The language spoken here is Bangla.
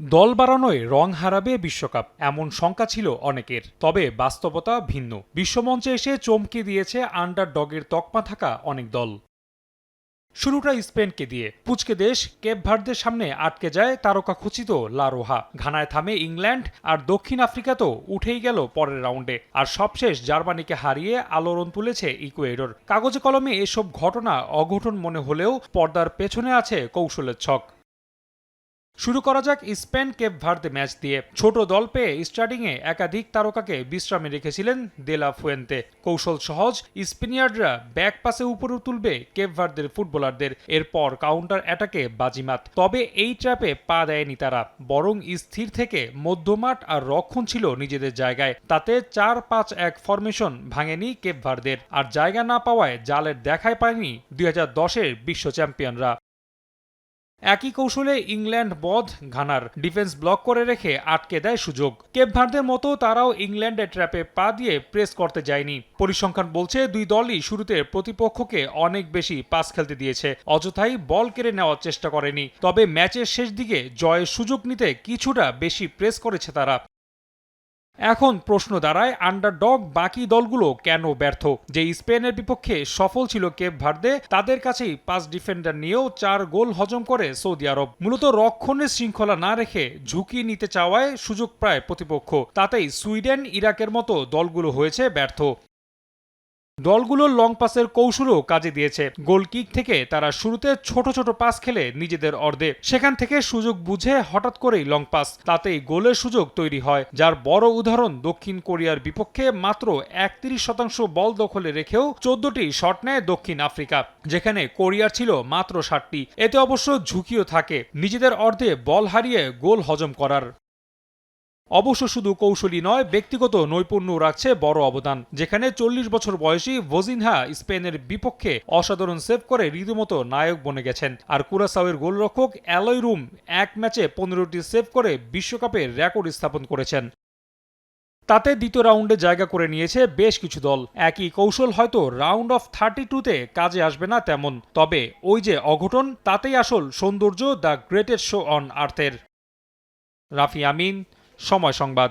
দল বাড়ানোয় রং হারাবে বিশ্বকাপ, এমন শঙ্কা ছিল অনেকের। তবে বাস্তবতা ভিন্ন। বিশ্বমঞ্চে এসে চমকে দিয়েছে আন্ডারডগের তকমা থাকা অনেক দল। শুরুটা স্পেনকে দিয়ে। পুচকে দেশ কেপ ভার্দের সামনে আটকে যায় তারকাখচিত লা রোহা। ঘানায় থামে ইংল্যান্ড, আর দক্ষিণ আফ্রিকা তো উঠেই গেল পরের রাউন্ডে। আর সবশেষ জার্মানিকে হারিয়ে আলোড়ন তুলেছে ইকুয়েডর। কাগজে কলমে এসব ঘটনা অঘটন মনে হলেও পর্দার পেছনে আছে কৌশলের ছক। শুরু করা যাক স্পেন কেপ ভার্দে ম্যাচ দিয়ে। ছোট দল পেয়ে স্টার্টিংয়ে একাধিক তারকাকে বিশ্রামে রেখেছিলেন দে লা ফুয়েন্তে। কৌশল সহজ, স্পেনিয়ার্ডরা ব্যাক পাসে উপরে তুলবে কেপ ভার্দের ফুটবলারদের, এরপর কাউন্টার অ্যাটাকে বাজিমাত। তবে এই ট্র্যাপে পা দেয়নি তারা, বরং স্থির থেকে মধ্যমাঠ আর রক্ষণ ছিল নিজেদের জায়গায়। তাতে 4-5-1 ফরমেশন ভাঙেনি কেপ ভার্দের, আর জায়গা না পাওয়ায় জালের দেখায় পায়নি 2010-এর বিশ্ব চ্যাম্পিয়নরা। একই কৌশলে ইংল্যান্ড বধ ঘানার। ডিফেন্স ব্লক করে রেখে আটকে দেয় সুযোগ। কেপ ভার্দের মতো তারাও ইংল্যান্ডের ট্র্যাপে পা দিয়ে প্রেস করতে যায়নি। পরিসংখ্যান বলছে দুই দলই শুরুতে প্রতিপক্ষকে অনেক বেশি পাস খেলতে দিয়েছে, অযথাই বল কেড়ে নেওয়ার চেষ্টা করেনি। তবে ম্যাচের শেষ দিকে জয়ের সুযোগ নিতে কিছুটা বেশি প্রেস করেছে তারা। এখন প্রশ্ন দাঁড়ায়, আন্ডারডগ বাকি দলগুলো কেন ব্যর্থ? যে স্পেনের বিপক্ষে সফল ছিল কেপ ভার্দে, তাদের কাছেই 5 ডিফেন্ডার নিয়েও 4 গোল হজম করে সৌদি আরব। মূলত রক্ষণের শৃঙ্খলা না রেখে ঝুঁকি নিতে চাওয়ায় সুযোগ প্রায় প্রতিপক্ষ। তাতেই সুইডেন, ইরাকের মতো দলগুলো হয়েছে ব্যর্থ। দলগুলোর লং পাসের কৌশলও কাজে দিয়েছে। গোল কিক থেকে তারা শুরুতে ছোট ছোট পাস খেলে নিজেদের অর্ধে, সেখান থেকে সুযোগ বুঝে হঠাৎ করেই লং পাস, তাতেই গোলের সুযোগ তৈরি হয়। যার বড় উদাহরণ দক্ষিণ কোরিয়ার বিপক্ষে মাত্র 31% বল দখলে রেখেও 14টি শট নেয় দক্ষিণ আফ্রিকা, যেখানে কোরিয়ার ছিল মাত্র 7টি। এতে অবশ্য ঝুঁকিও থাকে নিজেদের অর্ধে বল হারিয়ে গোল হজম করার। অবশ্য শুধু কৌশলী নয়, ব্যক্তিগত নৈপুণ্য রাখছে বড় অবদান। যেখানে 40 বছর বয়সী ভোজিনহা স্পেনের বিপক্ষে অসাধারণ সেভ করে রীতিমতো নায়ক বনে গেছেন। আর কুরাসাওয়ের গোলরক্ষক অ্যালয় রুম এক ম্যাচে 15টি সেভ করে বিশ্বকাপে রেকর্ড স্থাপন করেছেন। তাতে দ্বিতীয় রাউন্ডে জায়গা করে নিয়েছে বেশ কিছু দল। একই কৌশল হয়তো রাউন্ড অফ 32-তে কাজে আসবে না তেমন, তবে ওই যে অঘটন, তাতেই আসল সৌন্দর্য the greatest show on earth. Rafi Amin, Somoy সংবাদ।